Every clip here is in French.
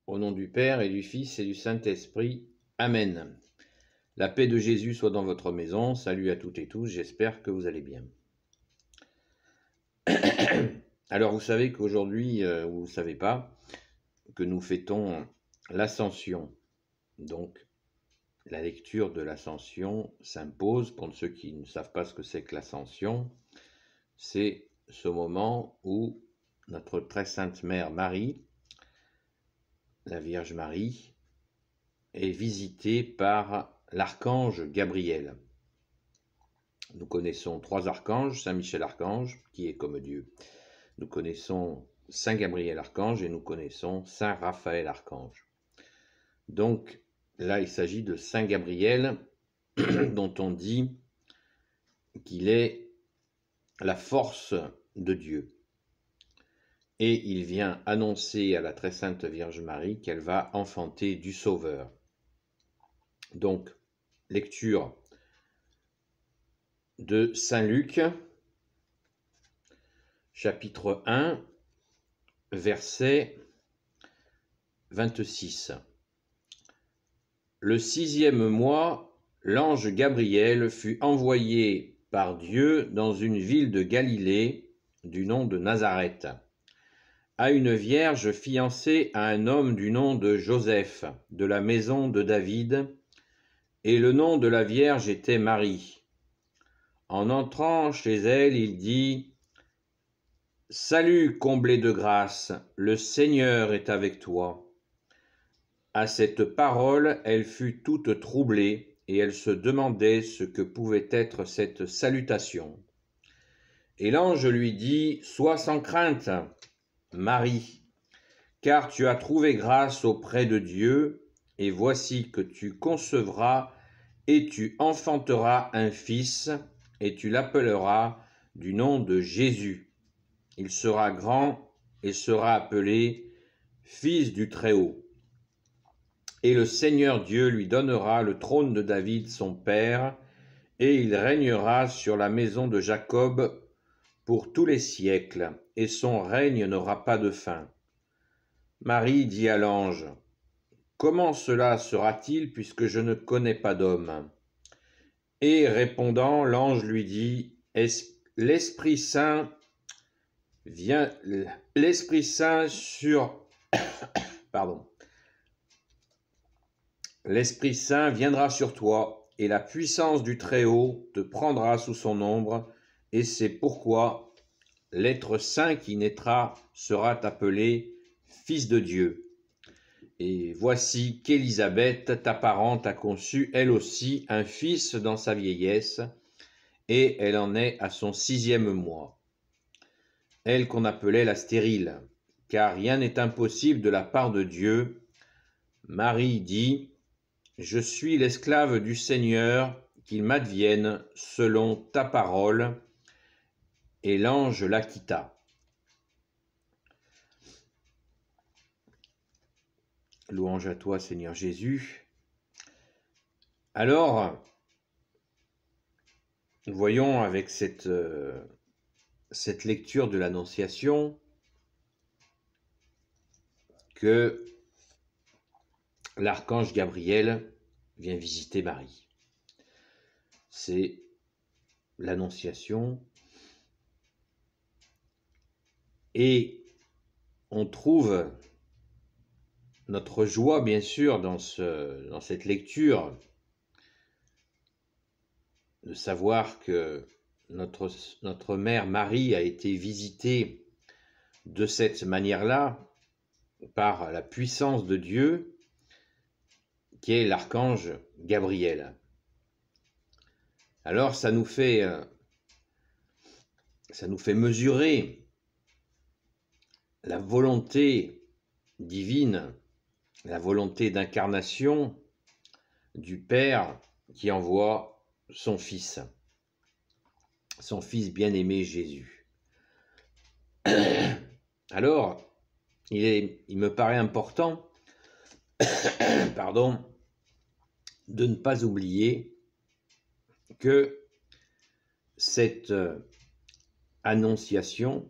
Au nom du Père et du Fils et du Saint-Esprit. Amen. La paix de Jésus soit dans votre maison. Salut à toutes et tous, j'espère que vous allez bien. Alors vous savez qu'aujourd'hui, vous ne savez pas, que nous fêtons l'Ascension. Donc la lecture de l'Ascension s'impose. Pour ceux qui ne savent pas ce que c'est que l'Ascension, c'est ce moment où notre très sainte Mère Marie, la Vierge Marie, est visitée par l'archange Gabriel. Nous connaissons 3 archanges, Saint Michel Archange, qui est comme Dieu. Nous connaissons Saint Gabriel Archange et nous connaissons Saint Raphaël Archange. Donc là, il s'agit de Saint Gabriel, dont on dit qu'il est la force de Dieu. Et il vient annoncer à la très sainte Vierge Marie qu'elle va enfanter du Sauveur. Donc, lecture de Saint Luc, chapitre 1, verset 26. Le 6e mois, l'ange Gabriel fut envoyé par Dieu dans une ville de Galilée, du nom de Nazareth, à une vierge fiancée à un homme du nom de Joseph, de la maison de David, et le nom de la vierge était Marie. En entrant chez elle, il dit : « Salut, comblée de grâce, le Seigneur est avec toi. » À cette parole, elle fut toute troublée, et elle se demandait ce que pouvait être cette salutation. Et l'ange lui dit : « Sois sans crainte, Marie, car tu as trouvé grâce auprès de Dieu, et voici que tu concevras et tu enfanteras un fils, et tu l'appelleras du nom de Jésus. Il sera grand et sera appelé Fils du Très-Haut. Et le Seigneur Dieu lui donnera le trône de David son père, et il régnera sur la maison de Jacob pour tous les siècles, et son règne n'aura pas de fin. » Marie dit à l'ange : « Comment cela sera-t-il, puisque je ne connais pas d'homme ? » Et répondant, l'ange lui dit : « L'Esprit Saint L'Esprit Saint viendra sur toi, et la puissance du Très-Haut te prendra sous son ombre, et c'est pourquoi l'être saint qui naîtra sera appelé Fils de Dieu. Et voici qu'Élisabeth, ta parente, a conçu, elle aussi, un fils dans sa vieillesse, et elle en est à son 6e mois. Elle qu'on appelait la stérile, car rien n'est impossible de la part de Dieu. Marie dit : « Je suis l'esclave du Seigneur, qu'il m'advienne selon ta parole. » Et l'ange la quitta. Louange à toi, Seigneur Jésus. Alors, nous voyons avec cette lecture de l'Annonciation que l'archange Gabriel vient visiter Marie. C'est l'Annonciation. Et on trouve notre joie, bien sûr, dans cette lecture, de savoir que notre mère Marie a été visitée de cette manière-là par la puissance de Dieu, qui est l'archange Gabriel. Alors ça nous fait mesurer la volonté divine, la volonté d'incarnation du Père qui envoie son Fils bien-aimé Jésus. Alors, il me paraît important de ne pas oublier que cette annonciation,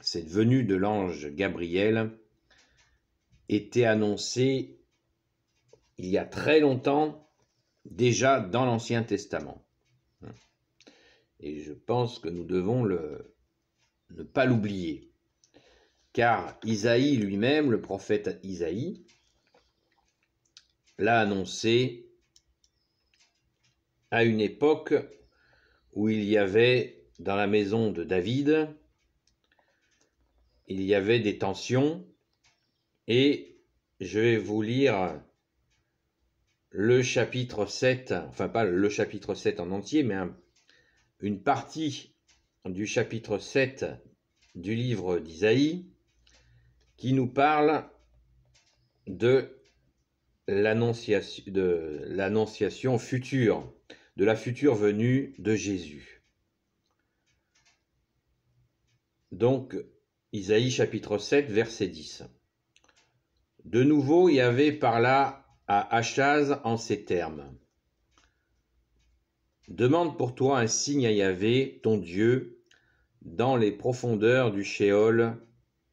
cette venue de l'ange Gabriel, été annoncé il y a très longtemps, déjà dans l'Ancien Testament. Et je pense que nous devons ne pas l'oublier. Car Isaïe lui-même, le prophète Isaïe, l'a annoncé à une époque où il y avait dans la maison de David, il y avait des tensions, et je vais vous lire le chapitre 7, enfin pas le chapitre 7 en entier, mais une partie du chapitre 7 du livre d'Isaïe qui nous parle de l'annonciation future, de la future venue de Jésus. Donc, Isaïe chapitre 7, verset 10. De nouveau, Yahvé parla à Achaz en ces termes. Demande pour toi un signe à Yahvé, ton Dieu, dans les profondeurs du Sheol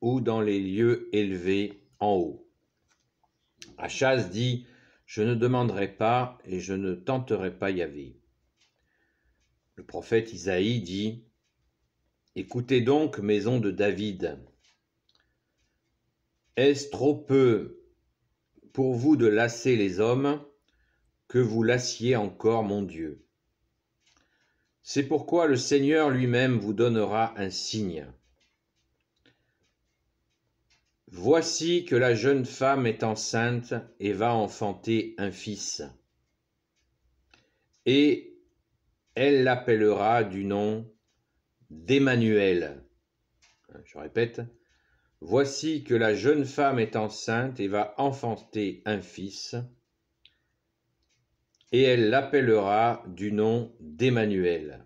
ou dans les lieux élevés en haut. Achaz dit, je ne demanderai pas et je ne tenterai pas Yahvé. Le prophète Isaïe dit, écoutez donc, maison de David. Est-ce trop peu pour vous de lasser les hommes que vous lassiez encore mon Dieu? C'est pourquoi le Seigneur lui-même vous donnera un signe. Voici que la jeune femme est enceinte et va enfanter un fils. Et elle l'appellera du nom d'Emmanuel. Je répète, voici que la jeune femme est enceinte et va enfanter un fils. Et elle l'appellera du nom d'Emmanuel.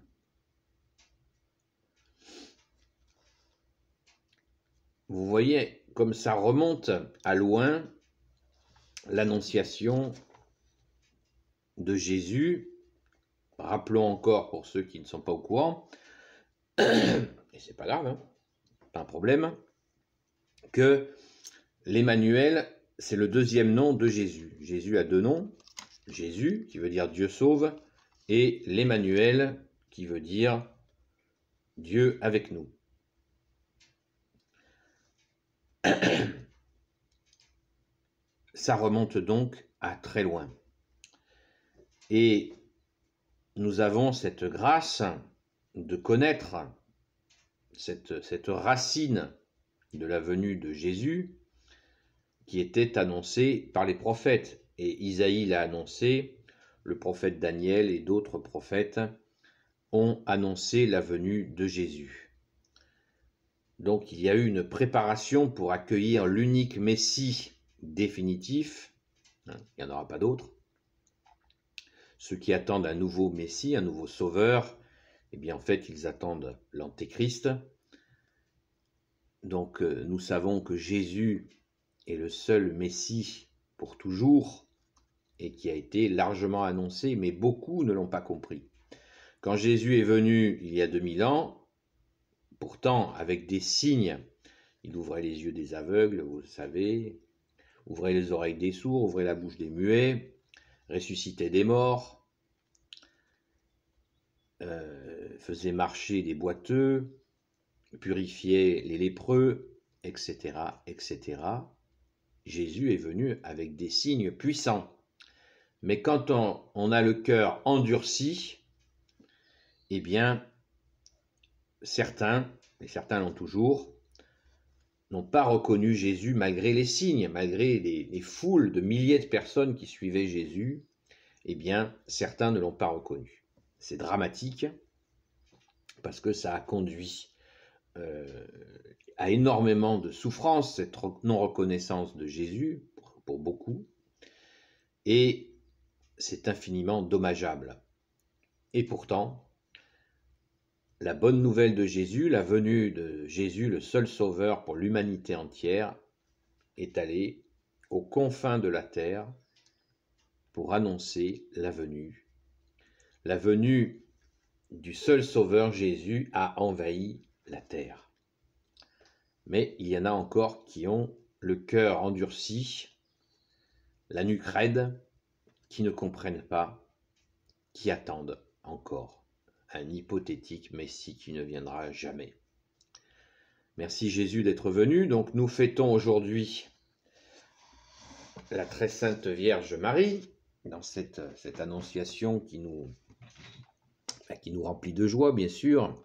Vous voyez, comme ça remonte à loin, l'annonciation de Jésus. Rappelons encore pour ceux qui ne sont pas au courant, et c'est pas grave, hein, pas un problème, que l'Emmanuel, c'est le deuxième nom de Jésus. Jésus a deux noms, Jésus, qui veut dire Dieu sauve, et l'Emmanuel, qui veut dire Dieu avec nous. Ça remonte donc à très loin. Et nous avons cette grâce de connaître cette racine de la venue de Jésus qui était annoncée par les prophètes. Et Isaïe l'a annoncé, le prophète Daniel et d'autres prophètes ont annoncé la venue de Jésus. Donc il y a eu une préparation pour accueillir l'unique Messie définitif, il n'y en aura pas d'autre. Ceux qui attendent un nouveau Messie, un nouveau Sauveur, eh bien en fait ils attendent l'Antéchrist. Donc nous savons que Jésus est le seul Messie pour toujours et qui a été largement annoncé, mais beaucoup ne l'ont pas compris. Quand Jésus est venu il y a 2000 ans, pourtant avec des signes, il ouvrait les yeux des aveugles, vous le savez, ouvrait les oreilles des sourds, ouvrait la bouche des muets, ressuscitait des morts, faisait marcher des boiteux, purifiait les lépreux, etc., etc. Jésus est venu avec des signes puissants. Mais quand on a le cœur endurci, eh bien, certains, et certains l'ont toujours, n'ont pas reconnu Jésus malgré les signes, malgré les foules de milliers de personnes qui suivaient Jésus, eh bien, certains ne l'ont pas reconnu. C'est dramatique, parce que ça a conduit à énormément de souffrances, cette non-reconnaissance de Jésus, pour beaucoup, et c'est infiniment dommageable. Et pourtant, la bonne nouvelle de Jésus, la venue de Jésus, le seul sauveur pour l'humanité entière, est allée aux confins de la terre pour annoncer la venue. La venue du seul sauveur Jésus a envahi la terre. Mais il y en a encore qui ont le cœur endurci, la nuque raide, qui ne comprennent pas, qui attendent encore un hypothétique Messie qui ne viendra jamais. Merci Jésus d'être venu. Donc nous fêtons aujourd'hui la très sainte Vierge Marie, dans cette annonciation qui nous remplit de joie, bien sûr.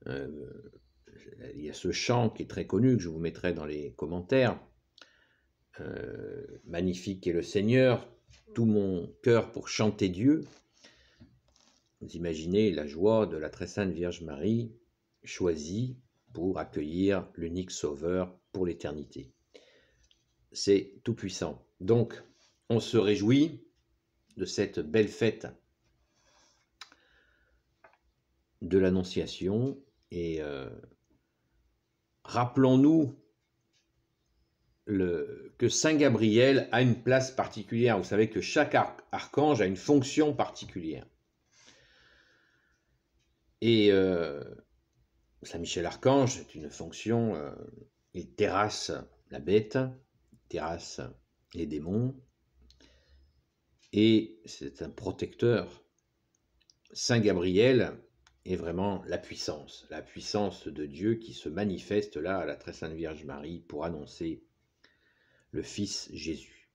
Il y a ce chant qui est très connu, que je vous mettrai dans les commentaires. Magnifique est le Seigneur, tout mon cœur pour chanter Dieu. Vous imaginez la joie de la très sainte Vierge Marie, choisie pour accueillir l'unique Sauveur pour l'éternité. C'est tout puissant. Donc, on se réjouit de cette belle fête de l'Annonciation et rappelons-nous que Saint Gabriel a une place particulière. Vous savez que chaque archange a une fonction particulière. Et Saint Michel Archange, c'est une fonction, il terrasse la bête, il terrasse les démons, et c'est un protecteur. Saint Gabriel est vraiment la puissance de Dieu qui se manifeste là à la très sainte Vierge Marie pour annoncer le Fils Jésus.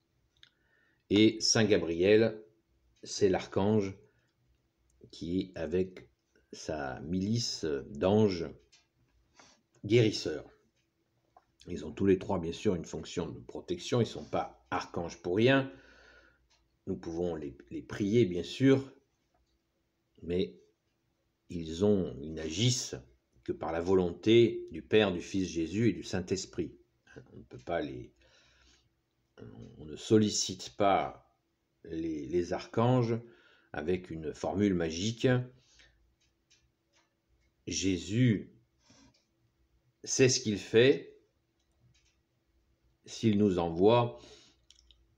Et Saint Gabriel, c'est l'archange qui est avec sa milice d'anges guérisseurs. Ils ont tous les trois, bien sûr, une fonction de protection. Ils ne sont pas archanges pour rien. Nous pouvons les prier, bien sûr, mais ils n'agissent que par la volonté du Père, du Fils Jésus et du Saint-Esprit. On ne peut pas on ne sollicite pas les archanges avec une formule magique. Jésus sait ce qu'il fait s'il nous envoie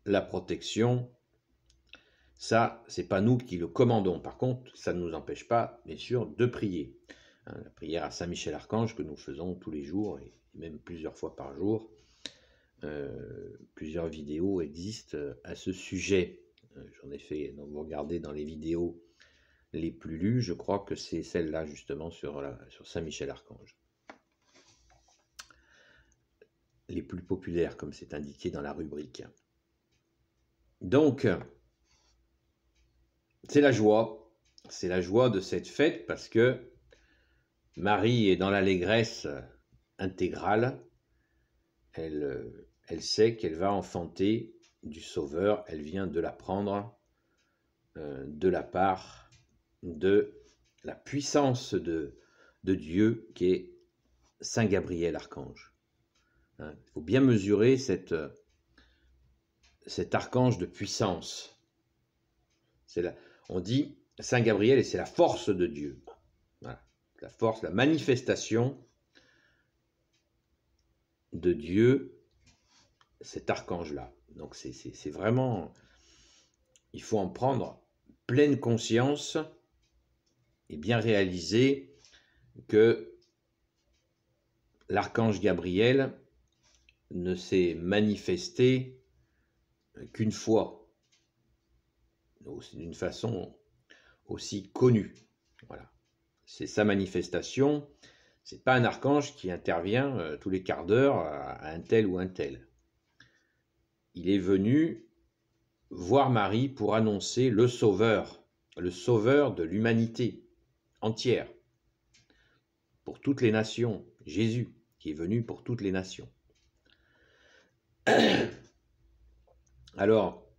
la protection. Ça, c'est pas nous qui le commandons. Par contre, ça ne nous empêche pas, bien sûr, de prier. La prière à Saint Michel Archange que nous faisons tous les jours et même plusieurs fois par jour. Plusieurs vidéos existent à ce sujet. J'en ai fait, donc vous regardez dans les vidéos les plus lues, je crois que c'est celle-là justement sur Saint Michel Archange. Les plus populaires, comme c'est indiqué dans la rubrique. Donc, c'est la joie de cette fête parce que Marie est dans l'allégresse intégrale. Elle sait qu'elle va enfanter du Sauveur, elle vient de l'apprendre de la part de la puissance de Dieu qui est Saint Gabriel Archange. Il faut bien mesurer cet archange de puissance. On dit Saint Gabriel et c'est la force de Dieu. Voilà. La force, la manifestation de Dieu, cet archange-là. Donc c'est vraiment, il faut en prendre pleine conscience et bien réaliser que l'archange Gabriel ne s'est manifesté qu'une fois, d'une façon aussi connue. Voilà. C'est sa manifestation. C'est pas un archange qui intervient tous les quarts d'heure à un tel ou un tel. Il est venu voir Marie pour annoncer le Sauveur de l'humanité entière, pour toutes les nations, Jésus qui est venu pour toutes les nations. Alors,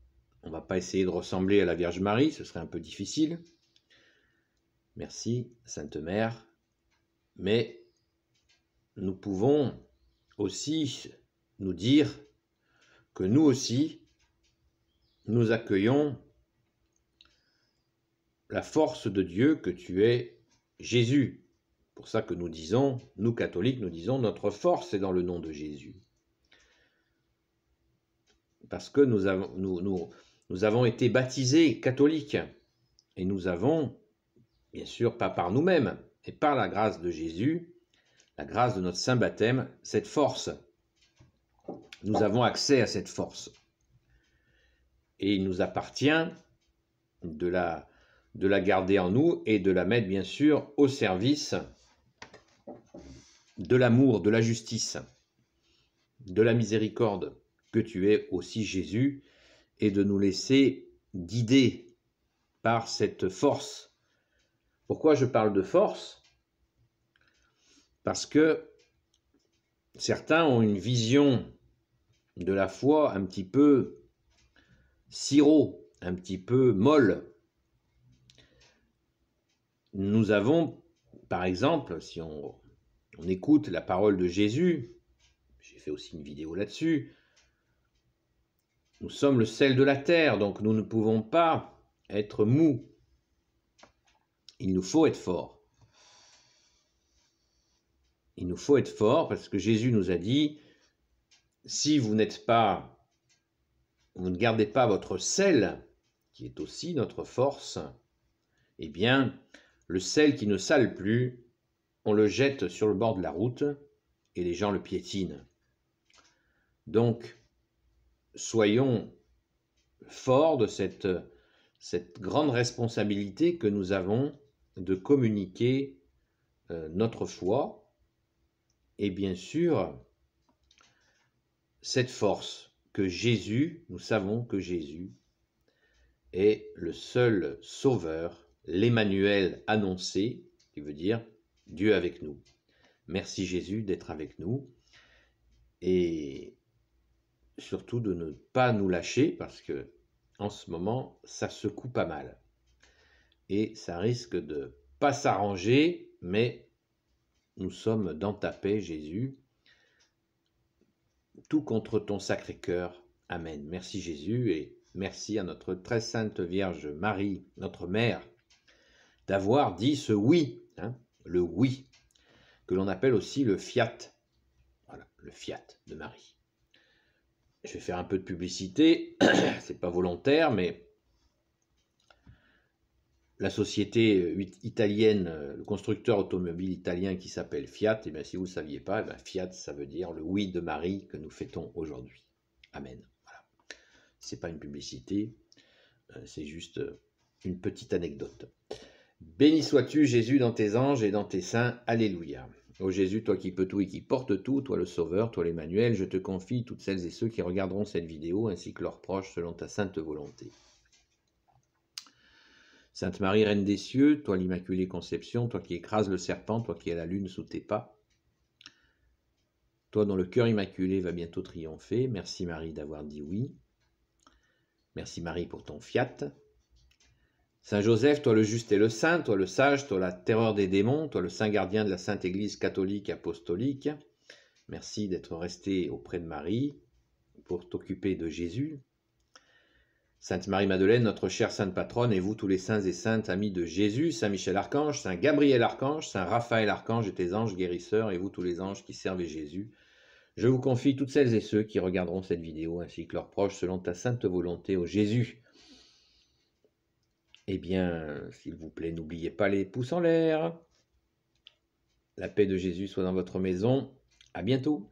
on ne va pas essayer de ressembler à la Vierge Marie, ce serait un peu difficile. Merci, Sainte Mère. Mais nous pouvons aussi nous dire que nous aussi, nous accueillons la force de Dieu que tu es Jésus. C'est pour ça que nous disons, nous catholiques, nous disons notre force est dans le nom de Jésus. Parce que nous avons été baptisés catholiques et nous avons, bien sûr pas par nous-mêmes, mais par la grâce de Jésus, la grâce de notre saint baptême, cette force. nous avons accès à cette force. Et il nous appartient de la garder en nous et de la mettre bien sûr au service de l'amour, de la justice, de la miséricorde que tu es aussi Jésus, et de nous laisser guider par cette force. Pourquoi je parle de force? Parce que certains ont une vision de la foi un petit peu sirop, un petit peu molle. Nous avons, par exemple, si on écoute la parole de Jésus, j'ai fait aussi une vidéo là-dessus, nous sommes le sel de la terre, donc nous ne pouvons pas être mous. Il nous faut être fort. Il nous faut être fort parce que Jésus nous a dit, si vous ne gardez pas votre sel, qui est aussi notre force, eh bien, le sel qui ne sale plus, on le jette sur le bord de la route et les gens le piétinent. Donc, soyons forts de cette grande responsabilité que nous avons de communiquer notre foi et bien sûr cette force que Jésus, nous savons que Jésus est le seul sauveur, l'Emmanuel annoncé, qui veut dire Dieu avec nous. Merci Jésus d'être avec nous et surtout de ne pas nous lâcher parce que en ce moment ça secoue pas mal et ça risque de pas s'arranger, mais nous sommes dans ta paix Jésus, tout contre ton Sacré-Cœur. Amen. Merci Jésus et merci à notre très sainte Vierge Marie, notre Mère, d'avoir dit ce oui, le oui, que l'on appelle aussi le fiat. Voilà, le fiat de Marie. Je vais faire un peu de publicité, c'est pas volontaire, mais la société italienne, le constructeur automobile italien qui s'appelle Fiat, et bien si vous ne le saviez pas, Fiat, ça veut dire le oui de Marie que nous fêtons aujourd'hui. Amen. Voilà. C'est pas une publicité, c'est juste une petite anecdote. Béni sois-tu, Jésus, dans tes anges et dans tes saints. Alléluia. Ô Jésus, toi qui peux tout et qui portes tout, toi le Sauveur, toi l'Emmanuel, je te confie toutes celles et ceux qui regarderont cette vidéo, ainsi que leurs proches, selon ta sainte volonté. Sainte Marie, Reine des cieux, toi l'Immaculée Conception, toi qui écrases le serpent, toi qui as la lune sous tes pas, toi dont le cœur immaculé va bientôt triompher, merci Marie d'avoir dit oui. Merci Marie pour ton fiat. Saint Joseph, toi le juste et le saint, toi le sage, toi la terreur des démons, toi le saint gardien de la Sainte Église catholique apostolique, merci d'être resté auprès de Marie pour t'occuper de Jésus. Sainte Marie-Madeleine, notre chère sainte patronne, et vous tous les saints et saintes amis de Jésus, Saint Michel Archange, Saint Gabriel Archange, Saint Raphaël Archange et tes anges guérisseurs, et vous tous les anges qui servent Jésus, je vous confie toutes celles et ceux qui regarderont cette vidéo, ainsi que leurs proches, selon ta sainte volonté, ô Jésus. Eh bien, s'il vous plaît, n'oubliez pas les pouces en l'air. La paix de Jésus soit dans votre maison. À bientôt.